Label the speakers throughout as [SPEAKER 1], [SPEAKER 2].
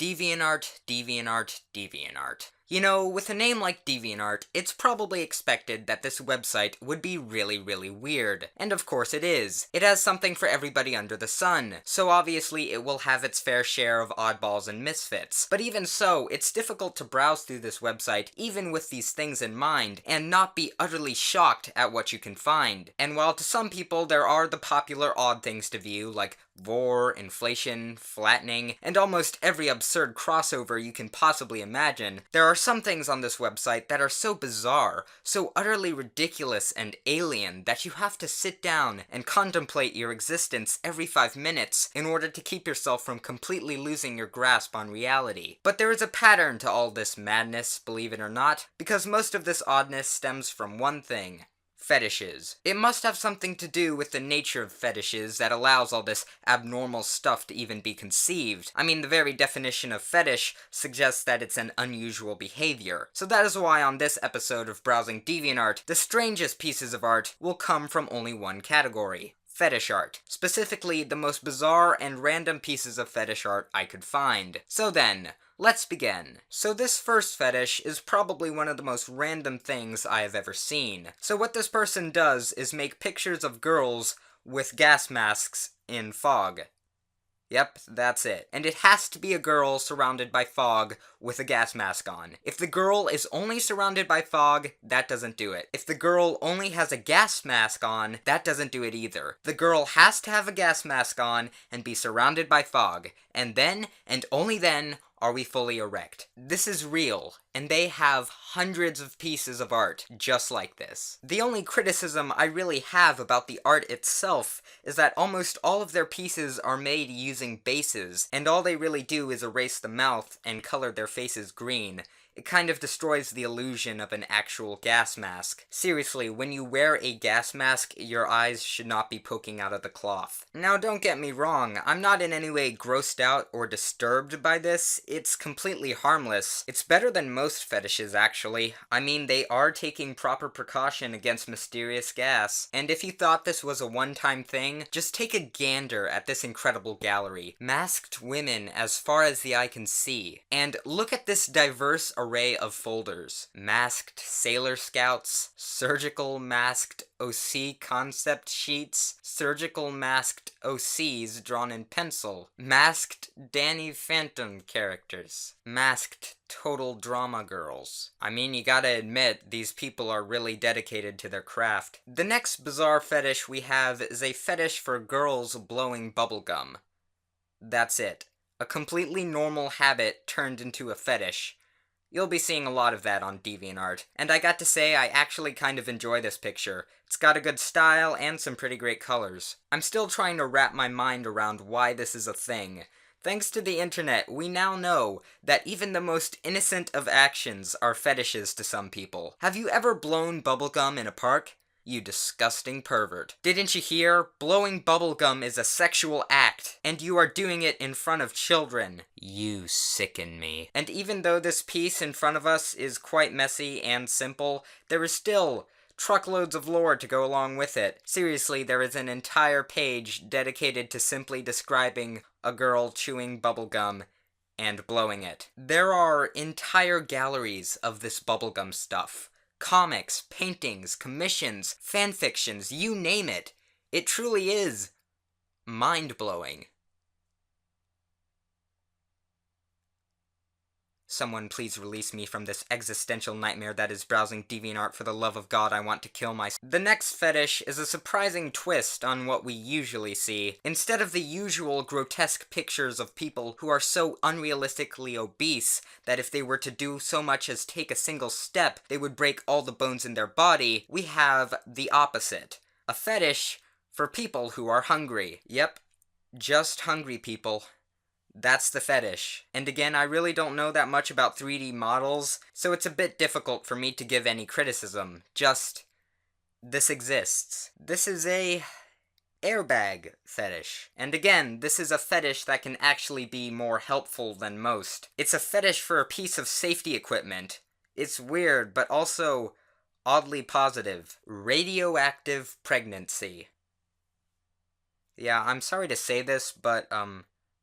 [SPEAKER 1] Deviantart, Deviantart, Deviantart. You know, with a name like Deviantart, it's probably expected that this website would be really weird. And of course it is. It has something for everybody under the sun, so obviously it will have its fair share of oddballs and misfits. But even so, it's difficult to browse through this website even with these things in mind, and not be utterly shocked at what you can find. And while to some people there are the popular odd things to view, like vor, inflation, flattening, and almost every absurd crossover you can possibly imagine, there are some things on this website that are so bizarre, so utterly ridiculous and alien, that you have to sit down and contemplate your existence every 5 minutes in order to keep yourself from completely losing your grasp on reality. But there is a pattern to all this madness, believe it or not, because most of this oddness stems from one thing: fetishes. It must have something to do with the nature of fetishes that allows all this abnormal stuff to even be conceived. I mean, the very definition of fetish suggests that it's an unusual behavior. So that is why on this episode of Browsing DeviantArt, the strangest pieces of art will come from only one category: fetish art. Specifically, the most bizarre and random pieces of fetish art I could find. So then, let's begin. So this first fetish is probably one of the most random things I have ever seen. So what this person does is make pictures of girls with gas masks in fog. Yep, that's it. And it has to be a girl surrounded by fog with a gas mask on. If the girl is only surrounded by fog, that doesn't do it. If the girl only has a gas mask on, that doesn't do it either. The girl has to have a gas mask on and be surrounded by fog. And then, and only then, are we fully erect. This is real, and they have hundreds of pieces of art just like this. The only criticism I really have about the art itself is that almost all of their pieces are made using bases, and all they really do is erase the mouth and color their faces green. It kind of destroys the illusion of an actual gas mask. Seriously, when you wear a gas mask, your eyes should not be poking out of the cloth. Now don't get me wrong, I'm not in any way grossed out or disturbed by this. It's completely harmless. It's better than most fetishes, actually. I mean, they are taking proper precaution against mysterious gas. And if you thought this was a one-time thing, just take a gander at this incredible gallery. Masked women as far as the eye can see. And look at this diverse array of folders. Masked Sailor Scouts, surgical masked OC concept sheets, surgical masked OCs drawn in pencil, masked Danny Phantom characters, masked total drama girls. I mean, you gotta admit, these people are really dedicated to their craft. The next bizarre fetish we have is a fetish for girls blowing bubblegum. That's it. A completely normal habit turned into a fetish. You'll be seeing a lot of that on DeviantArt. And I got to say, I actually kind of enjoy this picture. It's got a good style and some pretty great colors. I'm still trying to wrap my mind around why this is a thing. Thanks to the internet, we now know that even the most innocent of actions are fetishes to some people. Have you ever blown bubblegum in a park? You disgusting pervert. Didn't you hear? Blowing bubblegum is a sexual act, and you are doing it in front of children. You sicken me. And even though this piece in front of us is quite messy and simple, there is still truckloads of lore to go along with it. Seriously, there is an entire page dedicated to simply describing a girl chewing bubblegum and blowing it. There are entire galleries of this bubblegum stuff. Comics, paintings, commissions, fanfictions, you name it. It truly is mind-blowing. Someone please release me from this existential nightmare that is browsing DeviantArt. For the love of God, I want to kill myself. The next fetish is a surprising twist on what we usually see. Instead of the usual grotesque pictures of people who are so unrealistically obese that if they were to do so much as take a single step, they would break all the bones in their body, we have the opposite. A fetish for people who are hungry. Yep, just hungry people. That's the fetish. And again, I really don't know that much about 3D models, so it's a bit difficult for me to give any criticism. Just, this exists. This is a airbag fetish. And again, this is a fetish that can actually be more helpful than most. It's a fetish for a piece of safety equipment. It's weird, but also oddly positive. Radioactive pregnancy. Yeah, I'm sorry to say this, but,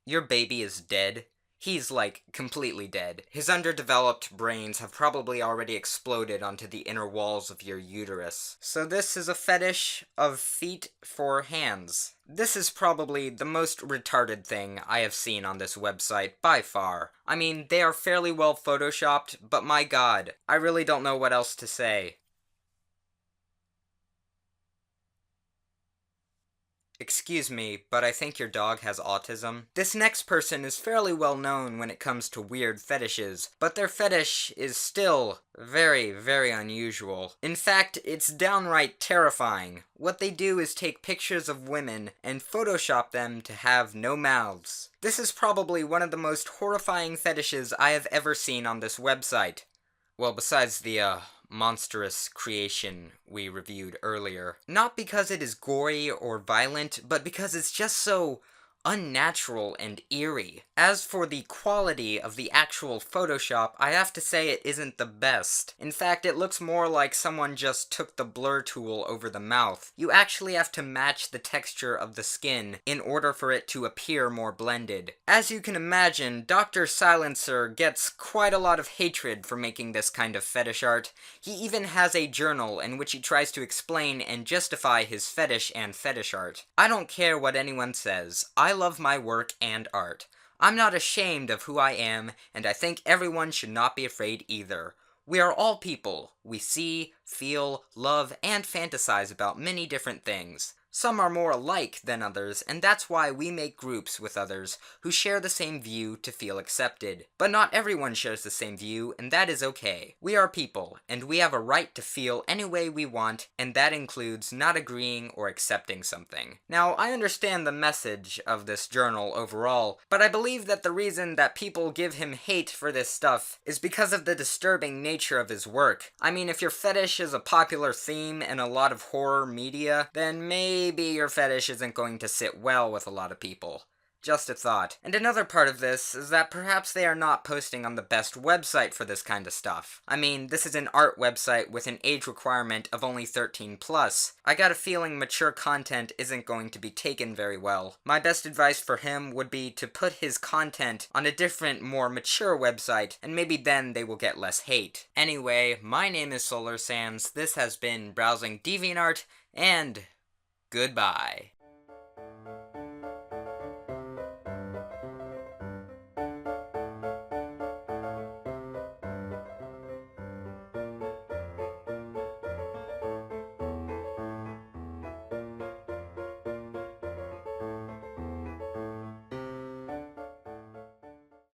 [SPEAKER 1] your baby is dead. He's, like, completely dead. His underdeveloped brains have probably already exploded onto the inner walls of your uterus. So this is a fetish of feet for hands. This is probably the most retarded thing I have seen on this website by far. I mean, they are fairly well photoshopped, but my god, I really don't know what else to say. Excuse me, but I think your dog has autism. This next person is fairly well known when it comes to weird fetishes, but their fetish is still very, very unusual. In fact, it's downright terrifying. What they do is take pictures of women and Photoshop them to have no mouths. This is probably one of the most horrifying fetishes I have ever seen on this website. Well, besides the, monstrous creation we reviewed earlier. Not because it is gory or violent, but because it's just so unnatural and eerie. As for the quality of the actual Photoshop, I have to say it isn't the best. In fact, it looks more like someone just took the blur tool over the mouth. You actually have to match the texture of the skin in order for it to appear more blended. As you can imagine, Dr. Silencer gets quite a lot of hatred for making this kind of fetish art. He even has a journal in which he tries to explain and justify his fetish and fetish art. I don't care what anyone says. I love my work and art. I'm not ashamed of who I am, and I think everyone should not be afraid either. We are all people. We see, feel, love, and fantasize about many different things. Some are more alike than others, and that's why we make groups with others who share the same view to feel accepted. But not everyone shares the same view, and that is okay. We are people, and we have a right to feel any way we want, and that includes not agreeing or accepting something. Now, I understand the message of this journal overall, but I believe that the reason that people give him hate for this stuff is because of the disturbing nature of his work. I mean, if your fetish is a popular theme in a lot of horror media, then maybe your fetish isn't going to sit well with a lot of people. Just a thought. And another part of this is that perhaps they are not posting on the best website for this kind of stuff. I mean, this is an art website with an age requirement of only 13 plus. I got a feeling mature content isn't going to be taken very well. My best advice for him would be to put his content on a different, more mature website, and maybe then they will get less hate. Anyway, my name is Solar Sans. This has been Browsing DeviantArt, and goodbye.